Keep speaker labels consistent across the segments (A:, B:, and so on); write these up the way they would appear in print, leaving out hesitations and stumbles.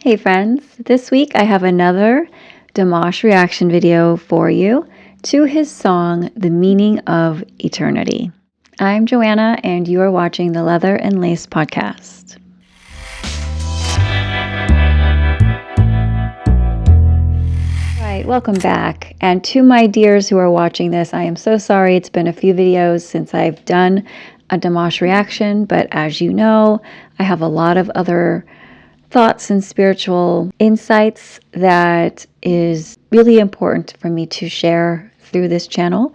A: Hey friends, this week I have another Dimash reaction video for you to his song, The Meaning of Eternity. I'm Joanna and you are watching the Leather and Lace podcast. Right, welcome back. And to my dears who are watching this, I am so sorry. It's been a few videos since I've done a Dimash reaction, but as you know, I have a lot of other thoughts and spiritual insights that is really important for me to share through this channel.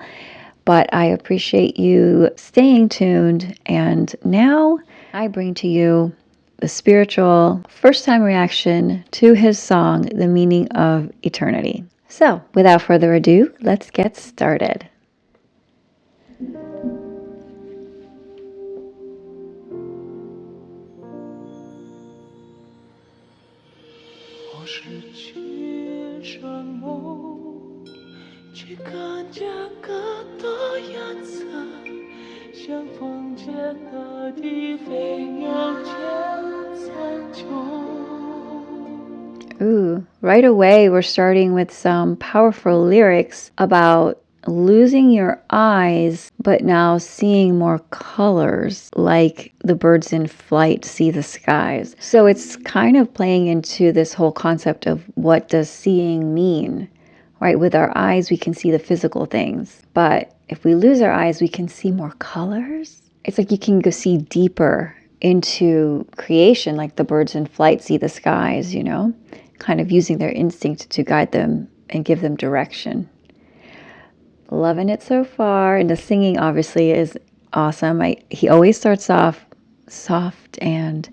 A: But I appreciate you staying tuned. And now I bring to you the spiritual first time reaction to his song, The Meaning of Eternity. So without further ado, let's get started. Ooh, right away we're starting with some powerful lyrics about losing your eyes, but now seeing more colors, like the birds in flight see the skies. So it's kind of playing into this whole concept of what does seeing mean, right? With our eyes, we can see the physical things, but if we lose our eyes, we can see more colors. It's like you can go see deeper into creation, like the birds in flight see the skies, kind of using their instinct to guide them and give them direction. Loving it so far. And the singing obviously is awesome. He always starts off soft and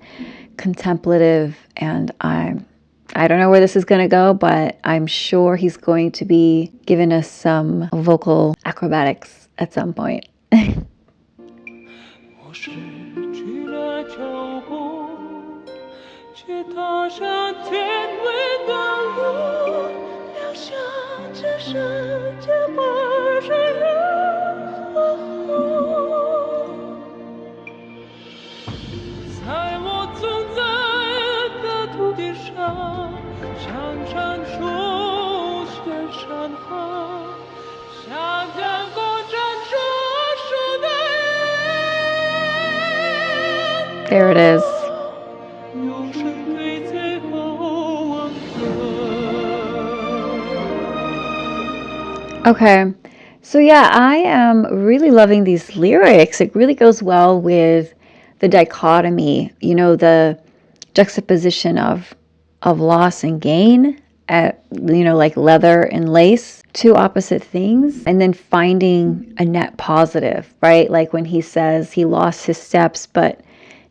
A: contemplative, and I don't know where this is going to go, but I'm sure he's going to be giving us some vocal acrobatics at some point. There it is. Okay, so yeah, I am really loving these lyrics. It really goes well with the dichotomy, the juxtaposition of loss and gain, like leather and lace, two opposite things, and then finding a net positive, right? Like when he says he lost his steps, but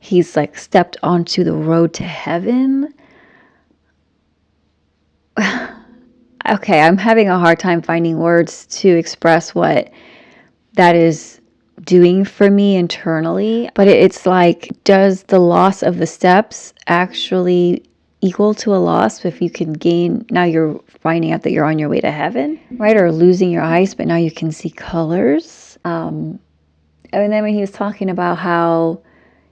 A: he's like stepped onto the road to heaven. Okay, I'm having a hard time finding words to express what that is doing for me internally. But it's like, does the loss of the steps actually equal to a loss if you can gain, now you're finding out that you're on your way to heaven, right? Or losing your eyes, but now you can see colors. And then when he was talking about how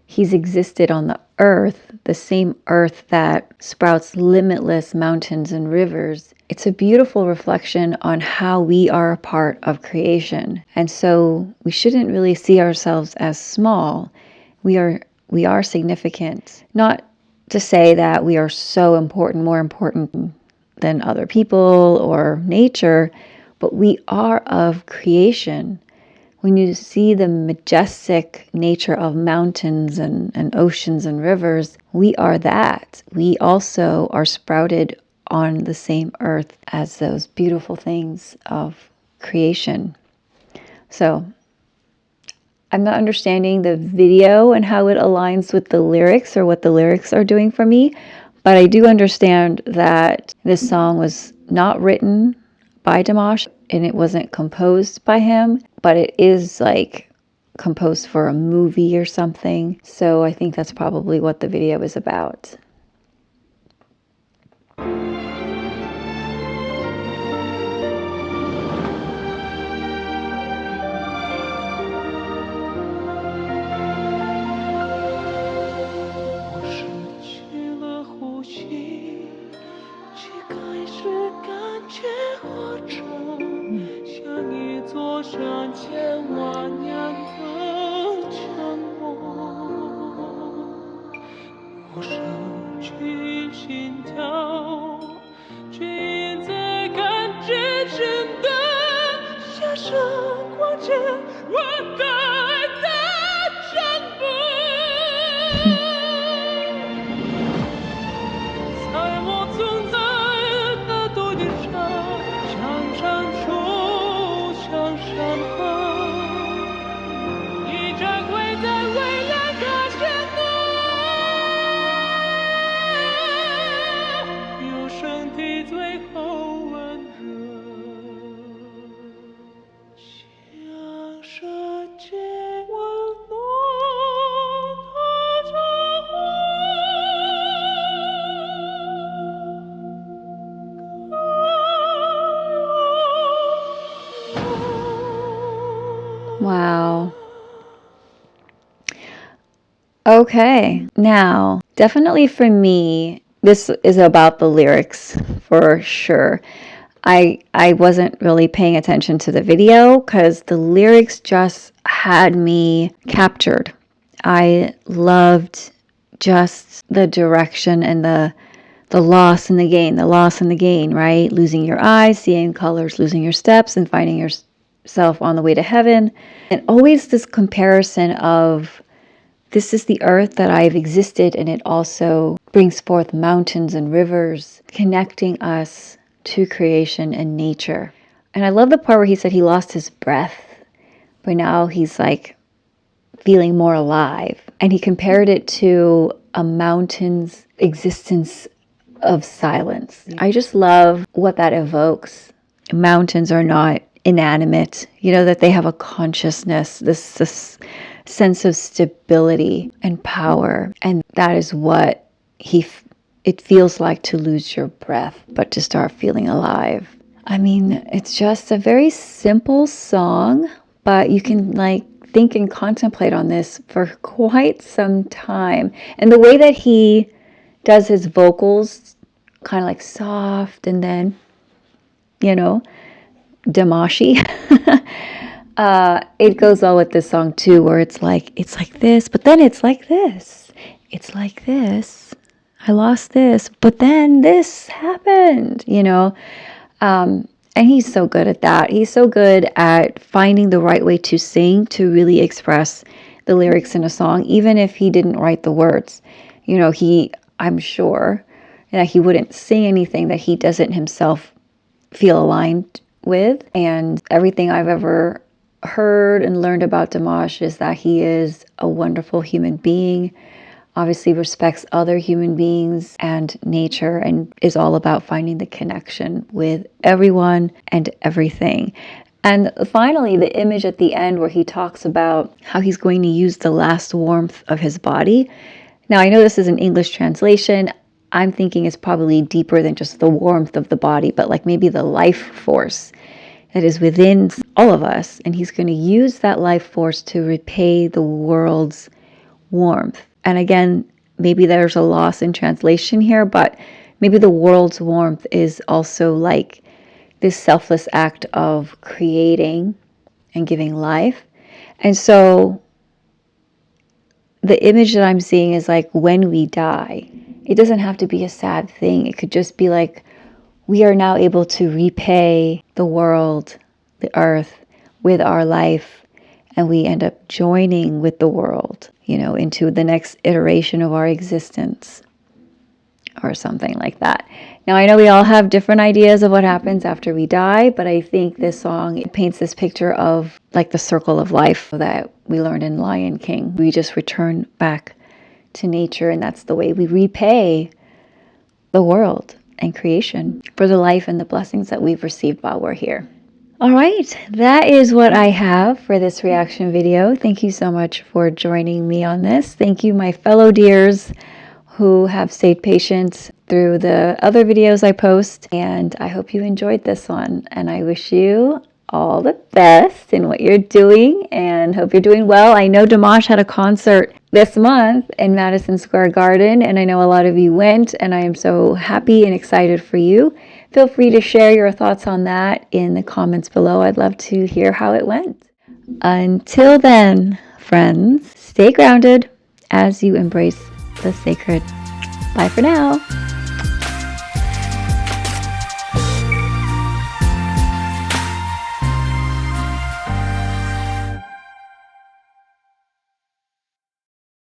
A: he's existed on the earth, the same earth that sprouts limitless mountains and rivers, it's a beautiful reflection on how we are a part of creation. And so we shouldn't really see ourselves as small. We are significant. Not to say that we are so important, more important than other people or nature, but we are of creation. When you see the majestic nature of mountains and oceans and rivers, we are that. We also are sprouted on the same earth as those beautiful things of creation. So I'm not understanding the video and how it aligns with the lyrics or what the lyrics are doing for me, but I do understand that this song was not written by Dimash and it wasn't composed by him, but it is like composed for a movie or something. So I think that's probably what the video is about. Wow. Okay, now, definitely for me, this is about the lyrics for sure. I wasn't really paying attention to the video because the lyrics just had me captured. I loved just the direction and the loss and the gain, the loss and the gain, right? Losing your eyes, seeing colors, losing your steps, and finding yourself on the way to heaven. And always this comparison of this is the earth that I've existed, and it also brings forth mountains and rivers, connecting us to creation and nature. And I love the part where he said he lost his breath, but now he's like feeling more alive. And he compared it to a mountain's existence of silence. I just love what that evokes. Mountains are not inanimate, that they have a consciousness, this sense of stability and power. And that is what it feels like to lose your breath, but to start feeling alive. I mean, it's just a very simple song, but you can think and contemplate on this for quite some time. And the way that he does his vocals, kind of like soft and then, Dimashy. It goes well with this song too, where it's like this, but then it's like this. It's like this. I lost this, but then this happened, and he's so good at that. He's so good at finding the right way to sing, to really express the lyrics in a song, even if he didn't write the words. I'm sure that he wouldn't sing anything that he doesn't himself feel aligned with. And everything I've ever heard and learned about Dimash is that he is a wonderful human being, obviously respects other human beings and nature, and is all about finding the connection with everyone and everything. And finally, the image at the end where he talks about how he's going to use the last warmth of his body. Now, I know this is an English translation. I'm thinking it's probably deeper than just the warmth of the body, but like maybe the life force that is within all of us. And he's going to use that life force to repay the world's warmth. And again, maybe there's a loss in translation here, but maybe the world's warmth is also like this selfless act of creating and giving life. And so the image that I'm seeing is like when we die, it doesn't have to be a sad thing. It could just be like we are now able to repay the world, the earth, with our life, and we end up joining with the world, into the next iteration of our existence or something like that. Now, I know we all have different ideas of what happens after we die, but I think this song paints this picture of like the circle of life that we learned in Lion King. We just return back to nature, and that's the way we repay the world and creation for the life and the blessings that we've received while we're here. All right, that is what I have for this reaction video. Thank you so much for joining me on this. Thank you, my fellow dears who have stayed patient through the other videos I post, and I hope you enjoyed this one, and I wish you all the best in what you're doing and hope you're doing well. I know Dimash had a concert this month in Madison Square Garden, and I know a lot of you went, and I am so happy and excited for you. Feel free to share your thoughts on that in the comments below. I'd love to hear how it went. Until then, friends, stay grounded as you embrace the sacred. Bye for now.